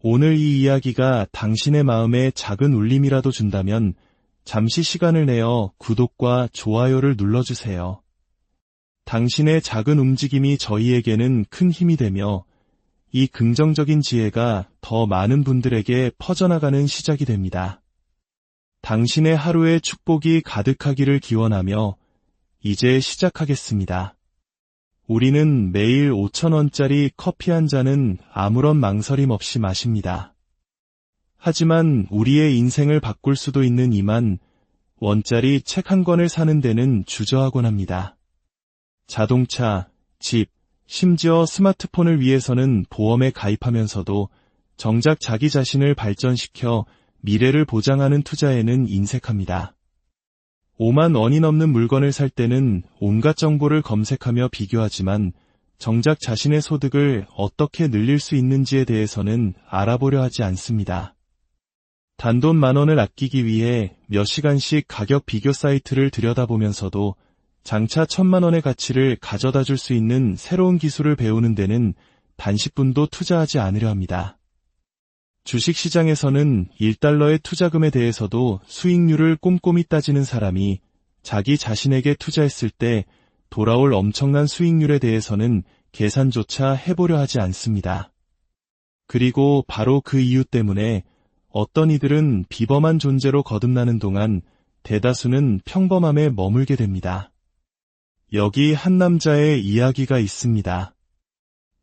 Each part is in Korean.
오늘 이 이야기가 당신의 마음에 작은 울림이라도 준다면 잠시 시간을 내어 구독과 좋아요를 눌러주세요. 당신의 작은 움직임이 저희에게는 큰 힘이 되며 이 긍정적인 지혜가 더 많은 분들에게 퍼져나가는 시작이 됩니다. 당신의 하루에 축복이 가득하기를 기원하며 이제 시작하겠습니다. 우리는 매일 5,000원짜리 커피 한 잔은 아무런 망설임 없이 마십니다. 하지만 우리의 인생을 바꿀 수도 있는 2만 원짜리 책 한 권을 사는 데는 주저하곤 합니다. 자동차, 집, 심지어 스마트폰을 위해서는 보험에 가입하면서도 정작 자기 자신을 발전시켜 미래를 보장하는 투자에는 인색합니다. 5만 원이 넘는 물건을 살 때는 온갖 정보를 검색하며 비교하지만 정작 자신의 소득을 어떻게 늘릴 수 있는지에 대해서는 알아보려 하지 않습니다. 단돈 10,000원을 아끼기 위해 몇 시간씩 가격 비교 사이트를 들여다보면서도 장차 1,000만 원의 가치를 가져다 줄 수 있는 새로운 기술을 배우는 데는 단 10분도 투자하지 않으려 합니다. 주식시장에서는 1달러의 투자금에 대해서도 수익률을 꼼꼼히 따지는 사람이 자기 자신에게 투자했을 때 돌아올 엄청난 수익률에 대해서는 계산조차 해보려 하지 않습니다. 그리고 바로 그 이유 때문에 어떤 이들은 비범한 존재로 거듭나는 동안 대다수는 평범함에 머물게 됩니다. 여기 한 남자의 이야기가 있습니다.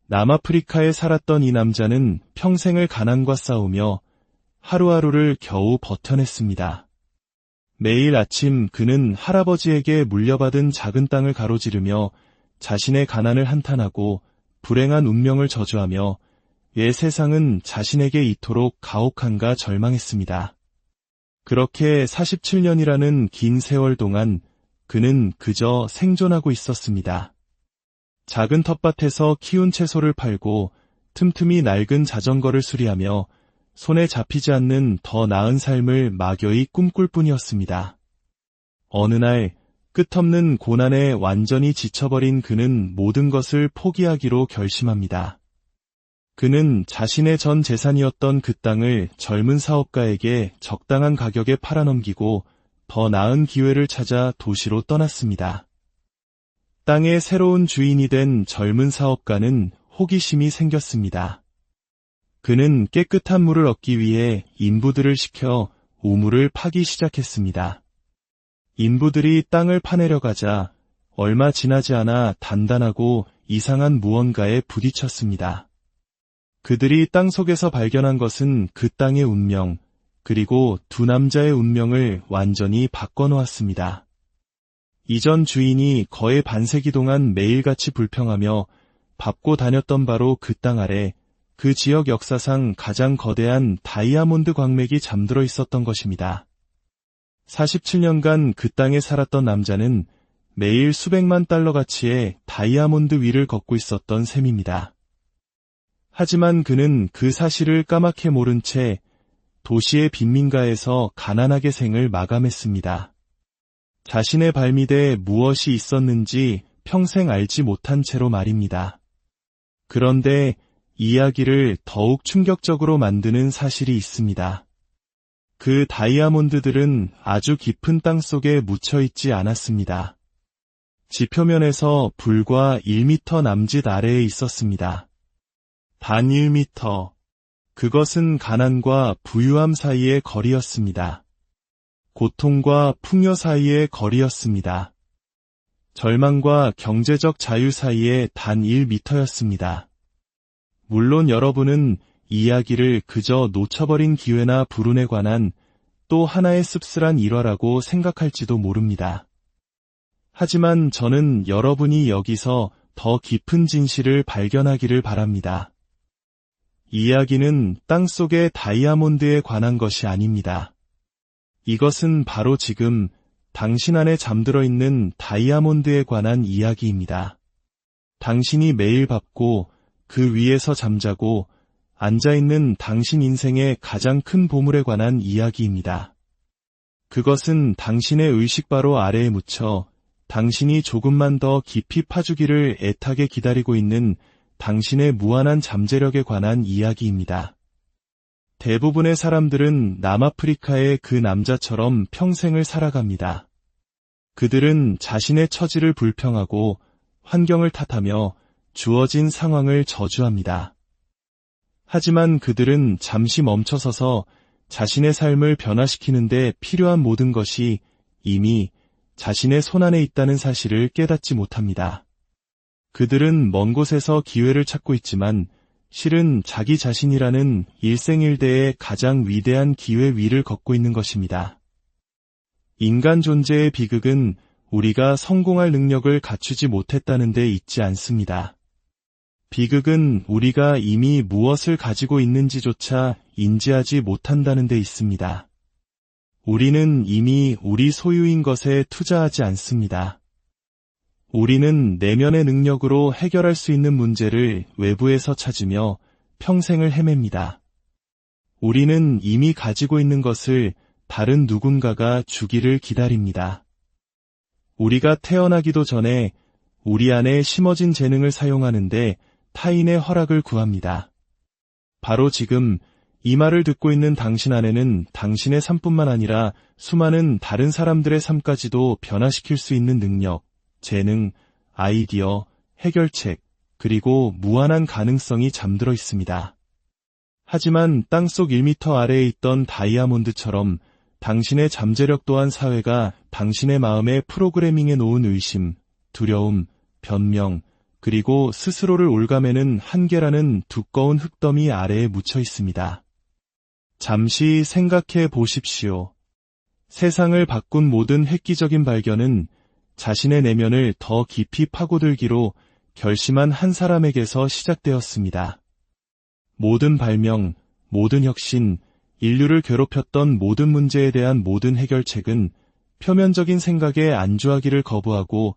남아프리카에 살았던 이 남자는 평생을 가난과 싸우며 하루하루를 겨우 버텨냈습니다. 매일 아침 그는 할아버지에게 물려받은 작은 땅을 가로지르며 자신의 가난을 한탄하고 불행한 운명을 저주하며 왜 세상은 자신에게 이토록 가혹한가 절망했습니다. 그렇게 47년이라는 긴 세월 동안 그는 그저 생존하고 있었습니다. 작은 텃밭에서 키운 채소를 팔고 틈틈이 낡은 자전거를 수리하며 손에 잡히지 않는 더 나은 삶을 막연히 꿈꿀 뿐이었습니다. 어느 날 끝없는 고난에 완전히 지쳐버린 그는 모든 것을 포기하기로 결심합니다. 그는 자신의 전 재산이었던 그 땅을 젊은 사업가에게 적당한 가격에 팔아넘기고 더 나은 기회를 찾아 도시로 떠났습니다. 땅의 새로운 주인이 된 젊은 사업가는 호기심이 생겼습니다. 그는 깨끗한 물을 얻기 위해 인부들을 시켜 우물을 파기 시작했습니다. 인부들이 땅을 파내려 가자 얼마 지나지 않아 단단하고 이상한 무언가에 부딪혔습니다. 그들이 땅속에서 발견한 것은 그 땅의 운명, 그리고 두 남자의 운명을 완전히 바꿔놓았습니다. 이전 주인이 거의 반세기 동안 매일같이 불평하며 밟고 다녔던 바로 그 땅 아래 그 지역 역사상 가장 거대한 다이아몬드 광맥이 잠들어 있었던 것입니다. 47년간 그 땅에 살았던 남자는 매일 수백만 달러 가치의 다이아몬드 위를 걷고 있었던 셈입니다. 하지만 그는 그 사실을 까맣게 모른 채 도시의 빈민가에서 가난하게 생을 마감했습니다. 자신의 발밑에 무엇이 있었는지 평생 알지 못한 채로 말입니다. 그런데 이야기를 더욱 충격적으로 만드는 사실이 있습니다. 그 다이아몬드들은 아주 깊은 땅 속에 묻혀있지 않았습니다. 지표면에서 불과 1m 남짓 아래에 있었습니다. 단 1m. 그것은 가난과 부유함 사이의 거리였습니다. 고통과 풍요 사이의 거리였습니다. 절망과 경제적 자유 사이의 단 1m였습니다. 물론 여러분은 이야기를 그저 놓쳐버린 기회나 불운에 관한 또 하나의 씁쓸한 일화라고 생각할지도 모릅니다. 하지만 저는 여러분이 여기서 더 깊은 진실을 발견하기를 바랍니다. 이야기는 땅속의 다이아몬드에 관한 것이 아닙니다. 이것은 바로 지금 당신 안에 잠들어 있는 다이아몬드에 관한 이야기입니다. 당신이 매일 밟고 그 위에서 잠자고 앉아있는 당신 인생의 가장 큰 보물에 관한 이야기입니다. 그것은 당신의 의식바로 아래에 묻혀 당신이 조금만 더 깊이 파주기를 애타게 기다리고 있는 당신의 무한한 잠재력에 관한 이야기입니다. 대부분의 사람들은 남아프리카의 그 남자처럼 평생을 살아갑니다. 그들은 자신의 처지를 불평하고 환경을 탓하며 주어진 상황을 저주합니다. 하지만 그들은 잠시 멈춰서서 자신의 삶을 변화시키는데 필요한 모든 것이 이미 자신의 손안에 있다는 사실을 깨닫지 못합니다. 그들은 먼 곳에서 기회를 찾고 있지만 실은 자기 자신이라는 일생일대의 가장 위대한 기회 위를 걷고 있는 것입니다. 인간 존재의 비극은 우리가 성공할 능력을 갖추지 못했다는 데 있지 않습니다. 비극은 우리가 이미 무엇을 가지고 있는지조차 인지하지 못한다는 데 있습니다. 우리는 이미 우리 소유인 것에 투자하지 않습니다. 우리는 내면의 능력으로 해결할 수 있는 문제를 외부에서 찾으며 평생을 헤맵니다. 우리는 이미 가지고 있는 것을 다른 누군가가 주기를 기다립니다. 우리가 태어나기도 전에 우리 안에 심어진 재능을 사용하는데 타인의 허락을 구합니다. 바로 지금 이 말을 듣고 있는 당신 안에는 당신의 삶뿐만 아니라 수많은 다른 사람들의 삶까지도 변화시킬 수 있는 능력, 재능, 아이디어, 해결책, 그리고 무한한 가능성이 잠들어 있습니다. 하지만 땅속 1m 아래에 있던 다이아몬드처럼 당신의 잠재력 또한 사회가 당신의 마음에 프로그래밍해 놓은 의심, 두려움, 변명, 그리고 스스로를 올가매는 한계라는 두꺼운 흙더미 아래에 묻혀 있습니다. 잠시 생각해 보십시오. 세상을 바꾼 모든 획기적인 발견은 자신의 내면을 더 깊이 파고들기로 결심한 한 사람에게서 시작되었습니다. 모든 발명, 모든 혁신, 인류를 괴롭혔던 모든 문제에 대한 모든 해결책은 표면적인 생각에 안주하기를 거부하고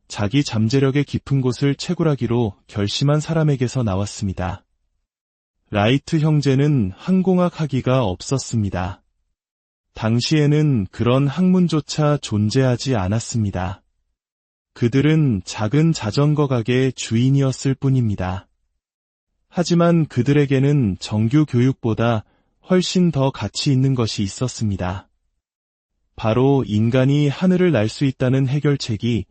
자기 잠재력의 깊은 곳을 채굴하기로 결심한 사람에게서 나왔습니다. 라이트 형제는 항공학 학위가 없었습니다. 당시에는 그런 학문조차 존재하지 않았습니다. 그들은 작은 자전거 가게 주인이었을 뿐입니다. 하지만 그들에게는 정규 교육보다 훨씬 더 가치 있는 것이 있었습니다. 바로 인간이 하늘을 날 수 있다는 해결책이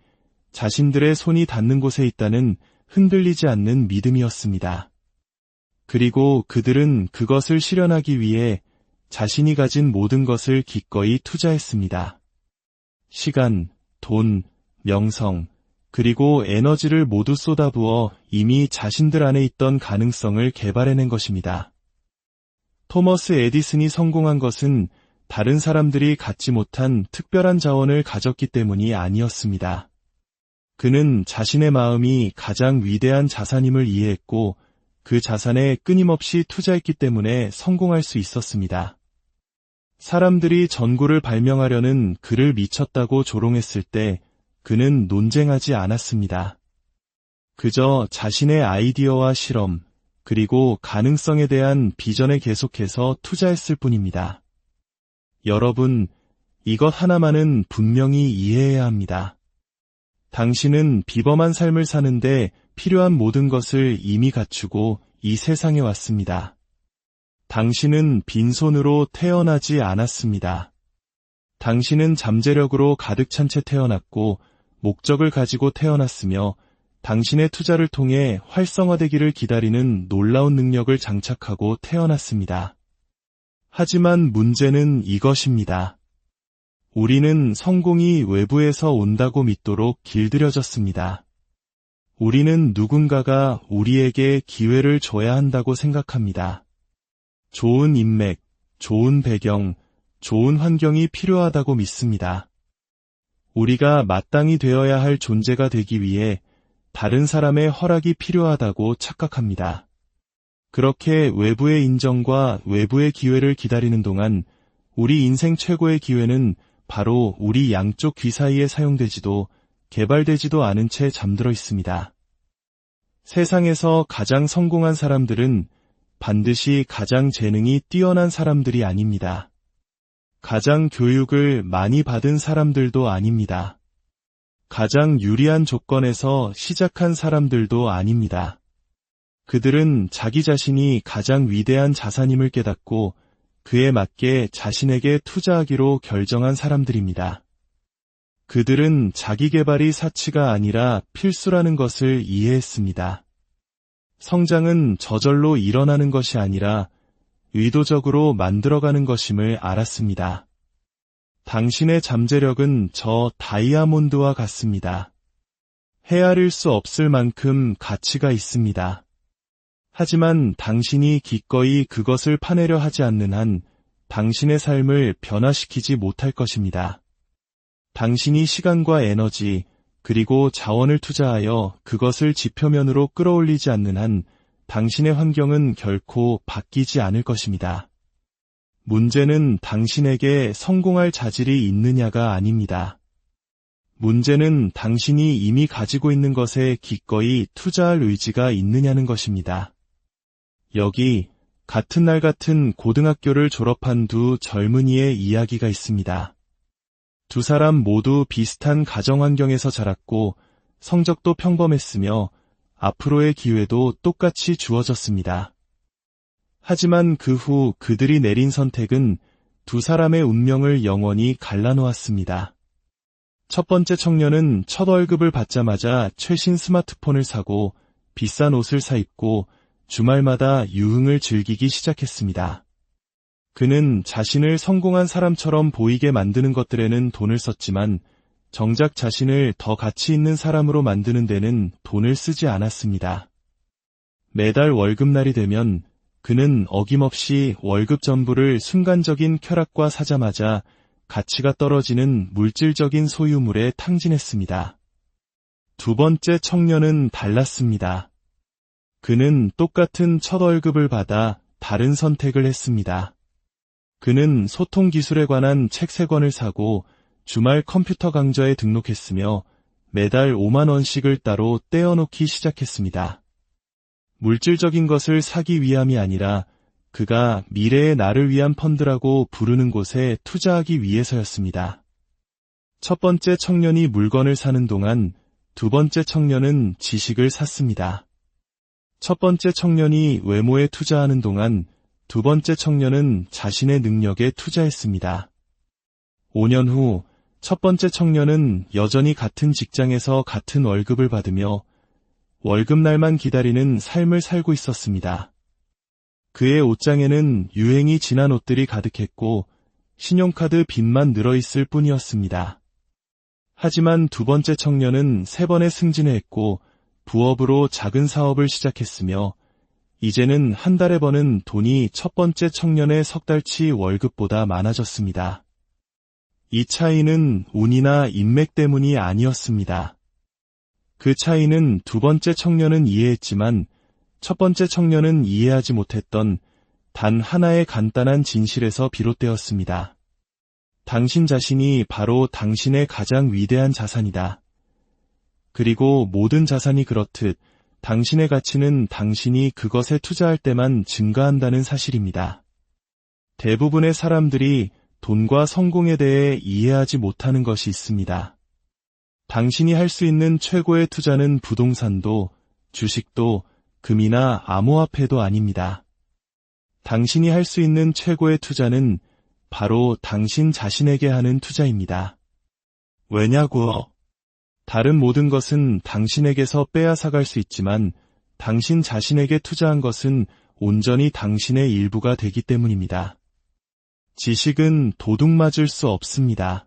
자신들의 손이 닿는 곳에 있다는 흔들리지 않는 믿음이었습니다. 그리고 그들은 그것을 실현하기 위해 자신이 가진 모든 것을 기꺼이 투자했습니다. 시간, 돈, 명성, 그리고 에너지를 모두 쏟아부어 이미 자신들 안에 있던 가능성을 개발해낸 것입니다. 토머스 에디슨이 성공한 것은 다른 사람들이 갖지 못한 특별한 자원을 가졌기 때문이 아니었습니다. 그는 자신의 마음이 가장 위대한 자산임을 이해했고 그 자산에 끊임없이 투자했기 때문에 성공할 수 있었습니다. 사람들이 전구를 발명하려는 그를 미쳤다고 조롱했을 때 그는 논쟁하지 않았습니다. 그저 자신의 아이디어와 실험, 그리고 가능성에 대한 비전에 계속해서 투자했을 뿐입니다. 여러분, 이것 하나만은 분명히 이해해야 합니다. 당신은 비범한 삶을 사는데 필요한 모든 것을 이미 갖추고 이 세상에 왔습니다. 당신은 빈손으로 태어나지 않았습니다. 당신은 잠재력으로 가득 찬 채 태어났고 목적을 가지고 태어났으며 당신의 투자를 통해 활성화되기를 기다리는 놀라운 능력을 장착하고 태어났습니다. 하지만 문제는 이것입니다. 우리는 성공이 외부에서 온다고 믿도록 길들여졌습니다. 우리는 누군가가 우리에게 기회를 줘야 한다고 생각합니다. 좋은 인맥, 좋은 배경, 좋은 환경이 필요하다고 믿습니다. 우리가 마땅히 되어야 할 존재가 되기 위해 다른 사람의 허락이 필요하다고 착각합니다. 그렇게 외부의 인정과 외부의 기회를 기다리는 동안 우리 인생 최고의 기회는 바로 우리 양쪽 귀 사이에 사용되지도 개발되지도 않은 채 잠들어 있습니다. 세상에서 가장 성공한 사람들은 반드시 가장 재능이 뛰어난 사람들이 아닙니다. 가장 교육을 많이 받은 사람들도 아닙니다. 가장 유리한 조건에서 시작한 사람들도 아닙니다. 그들은 자기 자신이 가장 위대한 자산임을 깨닫고 그에 맞게 자신에게 투자하기로 결정한 사람들입니다. 그들은 자기 개발이 사치가 아니라 필수라는 것을 이해했습니다. 성장은 저절로 일어나는 것이 아니라 의도적으로 만들어가는 것임을 알았습니다. 당신의 잠재력은 저 다이아몬드와 같습니다. 헤아릴 수 없을 만큼 가치가 있습니다. 하지만 당신이 기꺼이 그것을 파내려 하지 않는 한 당신의 삶을 변화시키지 못할 것입니다. 당신이 시간과 에너지 그리고 자원을 투자하여 그것을 지표면으로 끌어올리지 않는 한 당신의 환경은 결코 바뀌지 않을 것입니다. 문제는 당신에게 성공할 자질이 있느냐가 아닙니다. 문제는 당신이 이미 가지고 있는 것에 기꺼이 투자할 의지가 있느냐는 것입니다. 여기 같은 날 같은 고등학교를 졸업한 두 젊은이의 이야기가 있습니다. 두 사람 모두 비슷한 가정 환경에서 자랐고 성적도 평범했으며 앞으로의 기회도 똑같이 주어졌습니다. 하지만 그 후 그들이 내린 선택은 두 사람의 운명을 영원히 갈라놓았습니다. 첫 번째 청년은 첫 월급을 받자마자 최신 스마트폰을 사고 비싼 옷을 사입고 주말마다 유흥을 즐기기 시작했습니다. 그는 자신을 성공한 사람처럼 보이게 만드는 것들에는 돈을 썼지만 정작 자신을 더 가치 있는 사람으로 만드는 데는 돈을 쓰지 않았습니다. 매달 월급날이 되면 그는 어김없이 월급 전부를 순간적인 쾌락과 사자마자 가치가 떨어지는 물질적인 소유물에 탕진했습니다. 두 번째 청년은 달랐습니다. 그는 똑같은 첫 월급을 받아 다른 선택을 했습니다. 그는 소통 기술에 관한 책 3권을 사고 주말 컴퓨터 강좌에 등록했으며 매달 5만 원씩을 따로 떼어놓기 시작했습니다. 물질적인 것을 사기 위함이 아니라 그가 미래의 나를 위한 펀드라고 부르는 곳에 투자하기 위해서였습니다. 첫 번째 청년이 물건을 사는 동안 두 번째 청년은 지식을 샀습니다. 첫 번째 청년이 외모에 투자하는 동안 두 번째 청년은 자신의 능력에 투자했습니다. 5년 후 첫 번째 청년은 여전히 같은 직장에서 같은 월급을 받으며 월급날만 기다리는 삶을 살고 있었습니다. 그의 옷장에는 유행이 지난 옷들이 가득했고 신용카드 빚만 늘어있을 뿐이었습니다. 하지만 두 번째 청년은 3번의 승진을 했고 부업으로 작은 사업을 시작했으며 이제는 한 달에 버는 돈이 첫 번째 청년의 석 달치 월급보다 많아졌습니다. 이 차이는 운이나 인맥 때문이 아니었습니다. 그 차이는 두 번째 청년은 이해했지만 첫 번째 청년은 이해하지 못했던 단 하나의 간단한 진실에서 비롯되었습니다. 당신 자신이 바로 당신의 가장 위대한 자산이다. 그리고 모든 자산이 그렇듯 당신의 가치는 당신이 그것에 투자할 때만 증가한다는 사실입니다. 대부분의 사람들이 돈과 성공에 대해 이해하지 못하는 것이 있습니다. 당신이 할 수 있는 최고의 투자는 부동산도, 주식도, 금이나 암호화폐도 아닙니다. 당신이 할 수 있는 최고의 투자는 바로 당신 자신에게 하는 투자입니다. 왜냐고? 다른 모든 것은 당신에게서 빼앗아갈 수 있지만 당신 자신에게 투자한 것은 온전히 당신의 일부가 되기 때문입니다. 지식은 도둑 맞을 수 없습니다.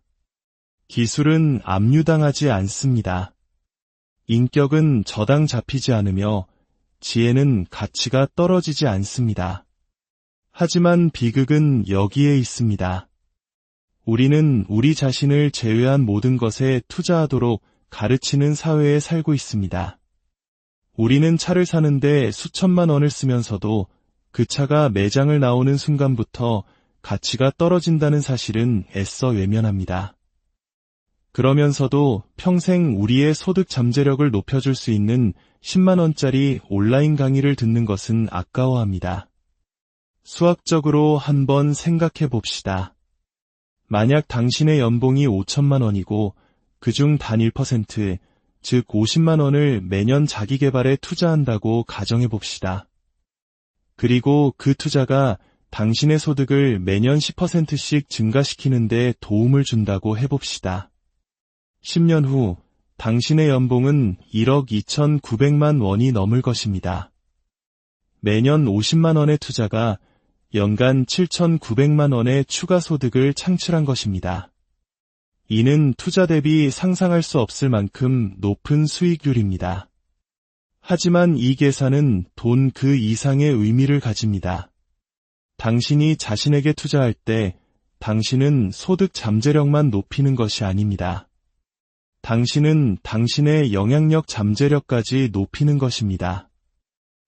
기술은 압류당하지 않습니다. 인격은 저당 잡히지 않으며 지혜는 가치가 떨어지지 않습니다. 하지만 비극은 여기에 있습니다. 우리는 우리 자신을 제외한 모든 것에 투자하도록 가르치는 사회에 살고 있습니다. 우리는 차를 사는데 수천만 원을 쓰면서도 그 차가 매장을 나오는 순간부터 가치가 떨어진다는 사실은 애써 외면합니다. 그러면서도 평생 우리의 소득 잠재력을 높여줄 수 있는 10만 원짜리 온라인 강의를 듣는 것은 아까워합니다. 수학적으로 한번 생각해 봅시다. 만약 당신의 연봉이 5천만 원이고 그중 단 1%, 즉 50만 원을 매년 자기 개발에 투자한다고 가정해 봅시다. 그리고 그 투자가 당신의 소득을 매년 10%씩 증가시키는 데 도움을 준다고 해봅시다. 10년 후 당신의 연봉은 1억 2,900만 원이 넘을 것입니다. 매년 50만 원의 투자가 연간 7,900만 원의 추가 소득을 창출한 것입니다. 이는 투자 대비 상상할 수 없을 만큼 높은 수익률입니다. 하지만 이 계산은 돈 그 이상의 의미를 가집니다. 당신이 자신에게 투자할 때 당신은 소득 잠재력만 높이는 것이 아닙니다. 당신은 당신의 영향력 잠재력까지 높이는 것입니다.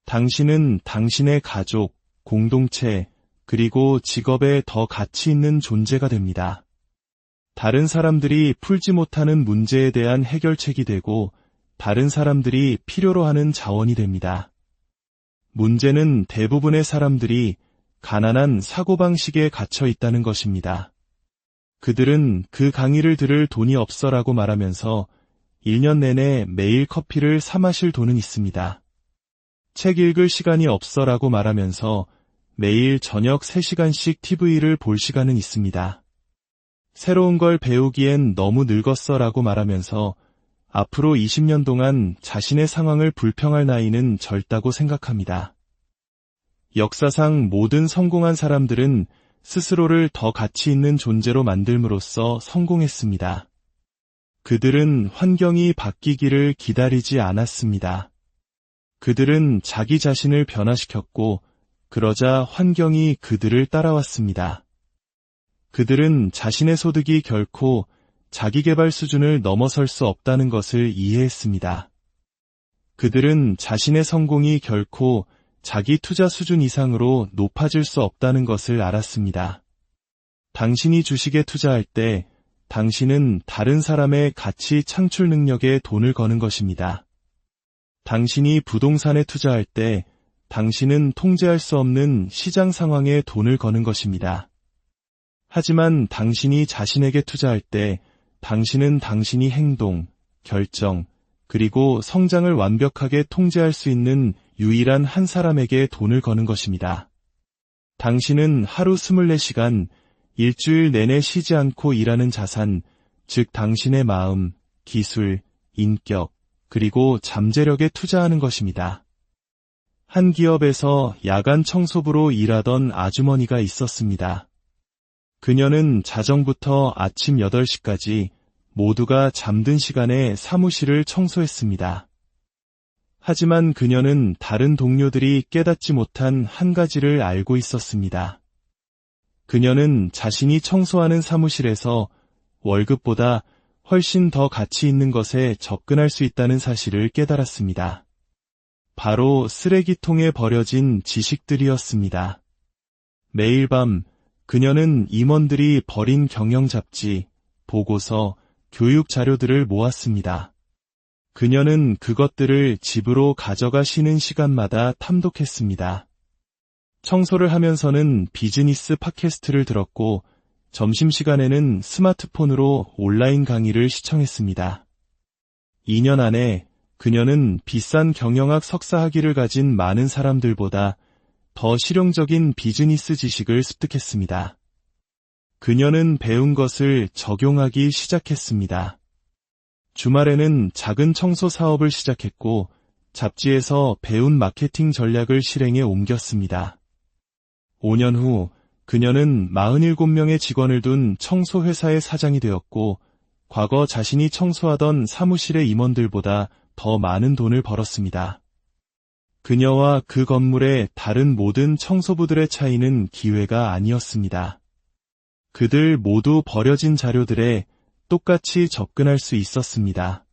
당신은 당신의 가족, 공동체, 그리고 직업에 더 가치 있는 존재가 됩니다. 다른 사람들이 풀지 못하는 문제에 대한 해결책이 되고 다른 사람들이 필요로 하는 자원이 됩니다. 문제는 대부분의 사람들이 가난한 사고방식에 갇혀 있다는 것입니다. 그들은 그 강의를 들을 돈이 없어라고 말하면서 1년 내내 매일 커피를 사 마실 돈은 있습니다. 책 읽을 시간이 없어라고 말하면서 매일 저녁 3시간씩 TV를 볼 시간은 있습니다. 새로운 걸 배우기엔 너무 늙었어라고 말하면서 앞으로 20년 동안 자신의 상황을 불평할 나이는 젊다고 생각합니다. 역사상 모든 성공한 사람들은 스스로를 더 가치 있는 존재로 만들므로써 성공했습니다. 그들은 환경이 바뀌기를 기다리지 않았습니다. 그들은 자기 자신을 변화시켰고 그러자 환경이 그들을 따라왔습니다. 그들은 자신의 소득이 결코 자기개발 수준을 넘어설 수 없다는 것을 이해했습니다. 그들은 자신의 성공이 결코 자기 투자 수준 이상으로 높아질 수 없다는 것을 알았습니다. 당신이 주식에 투자할 때 당신은 다른 사람의 가치 창출 능력에 돈을 거는 것입니다. 당신이 부동산에 투자할 때 당신은 통제할 수 없는 시장 상황에 돈을 거는 것입니다. 하지만 당신이 자신에게 투자할 때 당신은 당신이 행동, 결정, 그리고 성장을 완벽하게 통제할 수 있는 유일한 한 사람에게 돈을 거는 것입니다. 당신은 하루 24시간, 일주일 내내 쉬지 않고 일하는 자산, 즉 당신의 마음, 기술, 인격, 그리고 잠재력에 투자하는 것입니다. 한 기업에서 야간 청소부로 일하던 아주머니가 있었습니다. 그녀는 자정부터 아침 8시까지 모두가 잠든 시간에 사무실을 청소했습니다. 하지만 그녀는 다른 동료들이 깨닫지 못한 한 가지를 알고 있었습니다. 그녀는 자신이 청소하는 사무실에서 월급보다 훨씬 더 가치 있는 것에 접근할 수 있다는 사실을 깨달았습니다. 바로 쓰레기통에 버려진 지식들이었습니다. 매일 밤 그녀는 임원들이 버린 경영 잡지, 보고서, 교육 자료들을 모았습니다. 그녀는 그것들을 집으로 가져가 쉬는 시간마다 탐독했습니다. 청소를 하면서는 비즈니스 팟캐스트를 들었고 점심시간에는 스마트폰으로 온라인 강의를 시청했습니다. 2년 안에 그녀는 비싼 경영학 석사 학위를 가진 많은 사람들보다 더 실용적인 비즈니스 지식을 습득했습니다. 그녀는 배운 것을 적용하기 시작했습니다. 주말에는 작은 청소 사업을 시작했고 잡지에서 배운 마케팅 전략을 실행에 옮겼습니다. 5년 후 그녀는 47명의 직원을 둔 청소회사의 사장이 되었고 과거 자신이 청소하던 사무실의 임원들보다 더 많은 돈을 벌었습니다. 그녀와 그 건물의 다른 모든 청소부들의 차이는 기회가 아니었습니다. 그들 모두 버려진 자료들에 똑같이 접근할 수 있었습니다.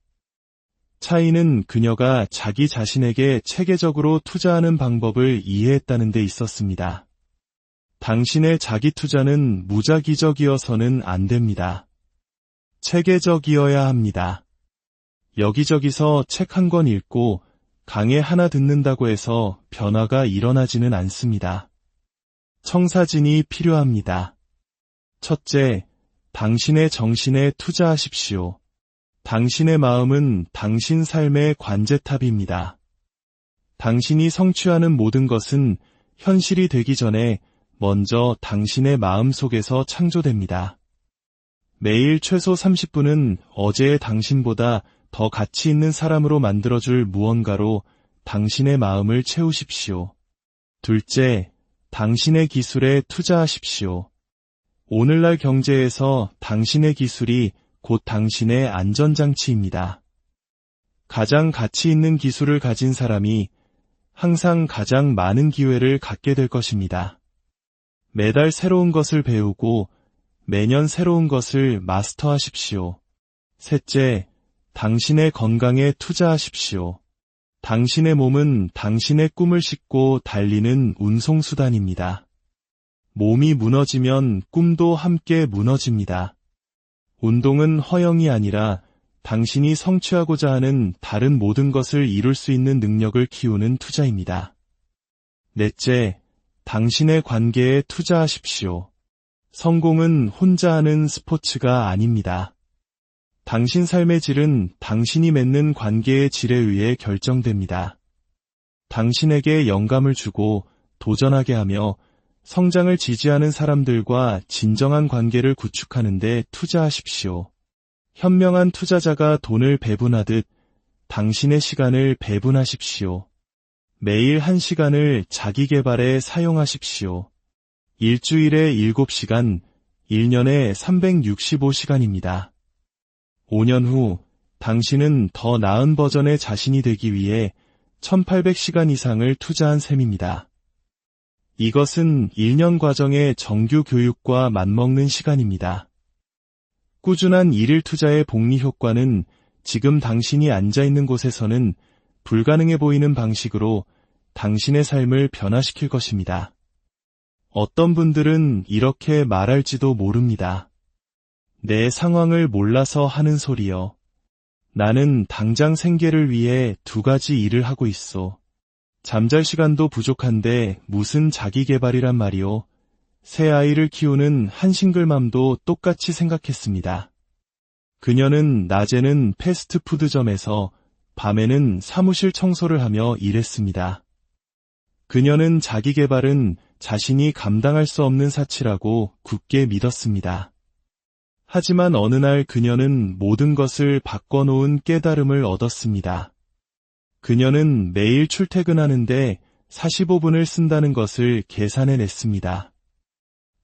차이는 그녀가 자기 자신에게 체계적으로 투자하는 방법을 이해했다는 데 있었습니다. 당신의 자기 투자는 무작위적이어서는 안 됩니다. 체계적이어야 합니다. 여기저기서 책 한 권 읽고 강의 하나 듣는다고 해서 변화가 일어나지는 않습니다. 청사진이 필요합니다. 첫째, 당신의 정신에 투자하십시오. 당신의 마음은 당신 삶의 관제탑입니다. 당신이 성취하는 모든 것은 현실이 되기 전에 먼저 당신의 마음 속에서 창조됩니다. 매일 최소 30분은 어제의 당신보다 더 가치 있는 사람으로 만들어줄 무언가로 당신의 마음을 채우십시오. 둘째, 당신의 기술에 투자하십시오. 오늘날 경제에서 당신의 기술이 곧 당신의 안전장치입니다. 가장 가치 있는 기술을 가진 사람이 항상 가장 많은 기회를 갖게 될 것입니다. 매달 새로운 것을 배우고 매년 새로운 것을 마스터하십시오. 셋째, 당신의 건강에 투자하십시오. 당신의 몸은 당신의 꿈을 싣고 달리는 운송수단입니다. 몸이 무너지면 꿈도 함께 무너집니다. 운동은 허영이 아니라 당신이 성취하고자 하는 다른 모든 것을 이룰 수 있는 능력을 키우는 투자입니다. 넷째, 당신의 관계에 투자하십시오. 성공은 혼자 하는 스포츠가 아닙니다. 당신 삶의 질은 당신이 맺는 관계의 질에 의해 결정됩니다. 당신에게 영감을 주고 도전하게 하며 성장을 지지하는 사람들과 진정한 관계를 구축하는 데 투자하십시오. 현명한 투자자가 돈을 배분하듯 당신의 시간을 배분하십시오. 매일 1시간을 자기 개발에 사용하십시오. 일주일에 7시간, 1년에 365시간입니다. 5년 후 당신은 더 나은 버전의 자신이 되기 위해 1800시간 이상을 투자한 셈입니다. 이것은 1년 과정의 정규 교육과 맞먹는 시간입니다. 꾸준한 일일 투자의 복리 효과는 지금 당신이 앉아있는 곳에서는 불가능해 보이는 방식으로 당신의 삶을 변화시킬 것입니다. 어떤 분들은 이렇게 말할지도 모릅니다. 내 상황을 몰라서 하는 소리여. 나는 당장 생계를 위해 2가지 일을 하고 있어. 잠잘 시간도 부족한데 무슨 자기 개발이란 말이오. 새 아이를 키우는 한 싱글맘도 똑같이 생각했습니다. 그녀는 낮에는 패스트푸드점에서 밤에는 사무실 청소를 하며 일했습니다. 그녀는 자기 개발은 자신이 감당할 수 없는 사치라고 굳게 믿었습니다. 하지만 어느 날 그녀는 모든 것을 바꿔놓은 깨달음을 얻었습니다. 그녀는 매일 출퇴근하는데 45분을 쓴다는 것을 계산해냈습니다.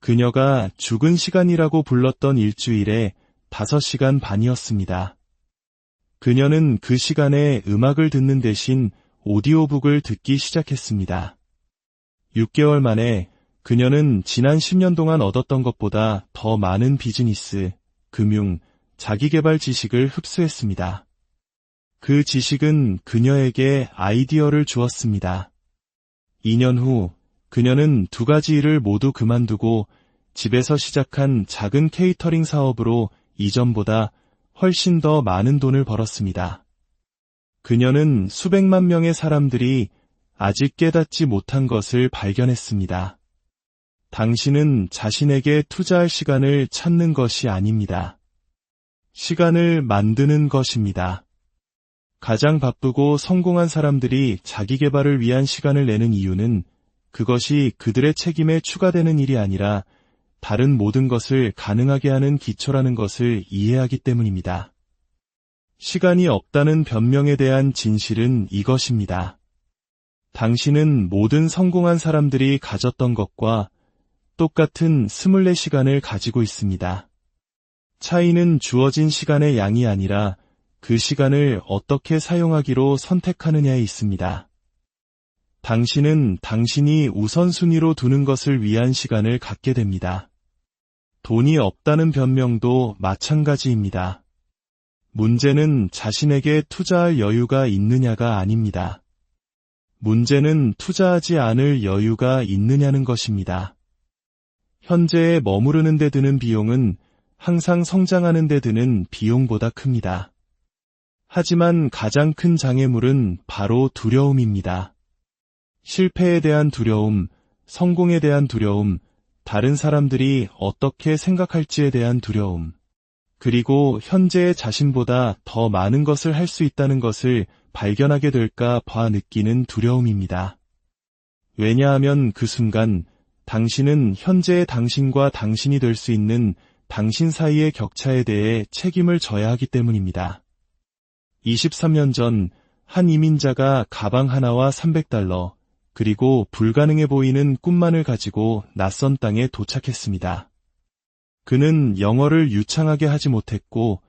그녀가 죽은 시간이라고 불렀던 일주일에 5시간 반이었습니다. 그녀는 그 시간에 음악을 듣는 대신 오디오북을 듣기 시작했습니다. 6개월 만에 그녀는 지난 10년 동안 얻었던 것보다 더 많은 비즈니스, 금융, 자기개발 지식을 흡수했습니다. 그 지식은 그녀에게 아이디어를 주었습니다. 2년 후 그녀는 2가지 일을 모두 그만두고 집에서 시작한 작은 케이터링 사업으로 이전보다 훨씬 더 많은 돈을 벌었습니다. 그녀는 수백만 명의 사람들이 아직 깨닫지 못한 것을 발견했습니다. 당신은 자신에게 투자할 시간을 찾는 것이 아닙니다. 시간을 만드는 것입니다. 가장 바쁘고 성공한 사람들이 자기 개발을 위한 시간을 내는 이유는 그것이 그들의 책임에 추가되는 일이 아니라 다른 모든 것을 가능하게 하는 기초라는 것을 이해하기 때문입니다. 시간이 없다는 변명에 대한 진실은 이것입니다. 당신은 모든 성공한 사람들이 가졌던 것과 똑같은 24시간을 가지고 있습니다. 차이는 주어진 시간의 양이 아니라 그 시간을 어떻게 사용하기로 선택하느냐에 있습니다. 당신은 당신이 우선순위로 두는 것을 위한 시간을 갖게 됩니다. 돈이 없다는 변명도 마찬가지입니다. 문제는 자신에게 투자할 여유가 있느냐가 아닙니다. 문제는 투자하지 않을 여유가 있느냐는 것입니다. 현재에 머무르는 데 드는 비용은 항상 성장하는 데 드는 비용보다 큽니다. 하지만 가장 큰 장애물은 바로 두려움입니다. 실패에 대한 두려움, 성공에 대한 두려움, 다른 사람들이 어떻게 생각할지에 대한 두려움. 그리고 현재의 자신보다 더 많은 것을 할 수 있다는 것을 발견하게 될까 봐 느끼는 두려움입니다. 왜냐하면 그 순간 당신은 현재의 당신과 당신이 될 수 있는 당신 사이의 격차에 대해 책임을 져야 하기 때문입니다. 23년 전 한 이민자가 가방 하나와 $300, 그리고 불가능해 보이는 꿈만을 가지고 낯선 땅에 도착했습니다. 그는 영어를 유창하게 하지 못했고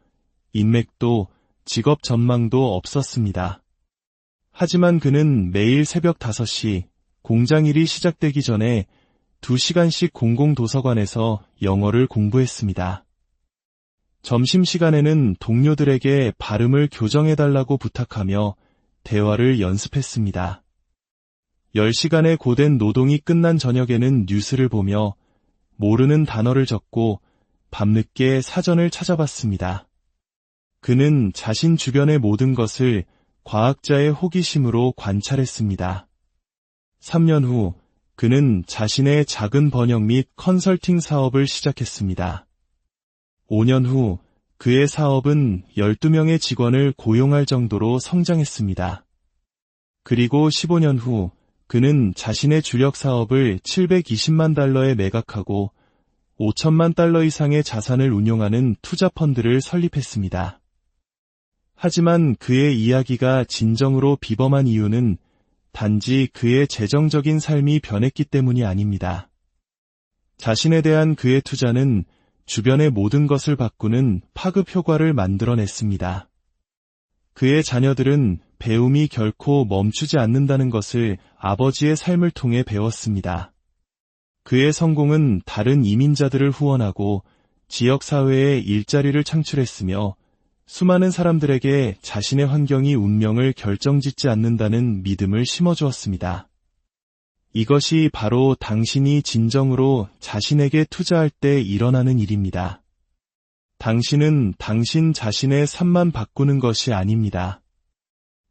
인맥도 직업 전망도 없었습니다. 하지만 그는 매일 새벽 5시 공장일이 시작되기 전에 2시간씩 공공도서관에서 영어를 공부했습니다. 점심시간에는 동료들에게 발음을 교정해달라고 부탁하며 대화를 연습했습니다. 10시간의 고된 노동이 끝난 저녁에는 뉴스를 보며 모르는 단어를 적고 밤늦게 사전을 찾아봤습니다. 그는 자신 주변의 모든 것을 과학자의 호기심으로 관찰했습니다. 3년 후 그는 자신의 작은 번역 및 컨설팅 사업을 시작했습니다. 5년 후 그의 사업은 12명의 직원을 고용할 정도로 성장했습니다. 그리고 15년 후 그는 자신의 주력 사업을 $720만 달러에 매각하고 $5천만 달러 이상의 자산을 운용하는 투자 펀드를 설립했습니다. 하지만 그의 이야기가 진정으로 비범한 이유는 단지 그의 재정적인 삶이 변했기 때문이 아닙니다. 자신에 대한 그의 투자는 주변의 모든 것을 바꾸는 파급 효과를 만들어냈습니다. 그의 자녀들은 배움이 결코 멈추지 않는다는 것을 아버지의 삶을 통해 배웠습니다. 그의 성공은 다른 이민자들을 후원하고 지역사회에 일자리를 창출했으며 수많은 사람들에게 자신의 환경이 운명을 결정짓지 않는다는 믿음을 심어주었습니다. 이것이 바로 당신이 진정으로 자신에게 투자할 때 일어나는 일입니다. 당신은 당신 자신의 삶만 바꾸는 것이 아닙니다.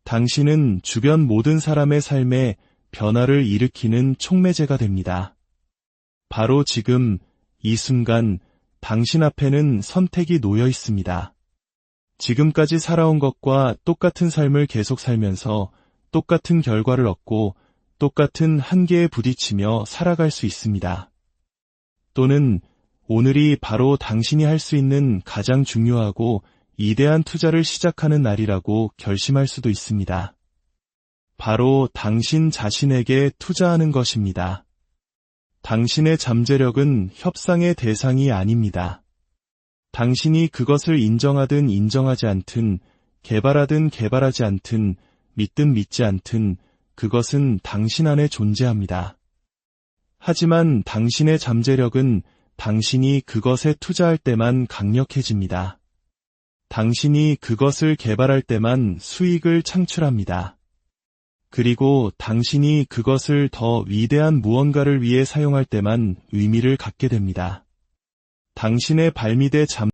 당신은 주변 모든 사람의 삶에 변화를 일으키는 촉매제가 됩니다. 바로 지금, 이 순간, 당신 앞에는 선택이 놓여 있습니다. 지금까지 살아온 것과 똑같은 삶을 계속 살면서 똑같은 결과를 얻고 똑같은 한계에 부딪히며 살아갈 수 있습니다. 또는 오늘이 바로 당신이 할 수 있는 가장 중요하고 이대한 투자를 시작하는 날이라고 결심할 수도 있습니다. 바로 당신 자신에게 투자하는 것입니다. 당신의 잠재력은 협상의 대상이 아닙니다. 당신이 그것을 인정하든 인정하지 않든, 개발하든 개발하지 않든, 믿든 믿지 않든, 그것은 당신 안에 존재합니다. 하지만 당신의 잠재력은 당신이 그것에 투자할 때만 강력해집니다. 당신이 그것을 개발할 때만 수익을 창출합니다. 그리고 당신이 그것을 더 위대한 무언가를 위해 사용할 때만 의미를 갖게 됩니다. 당신의 발밑에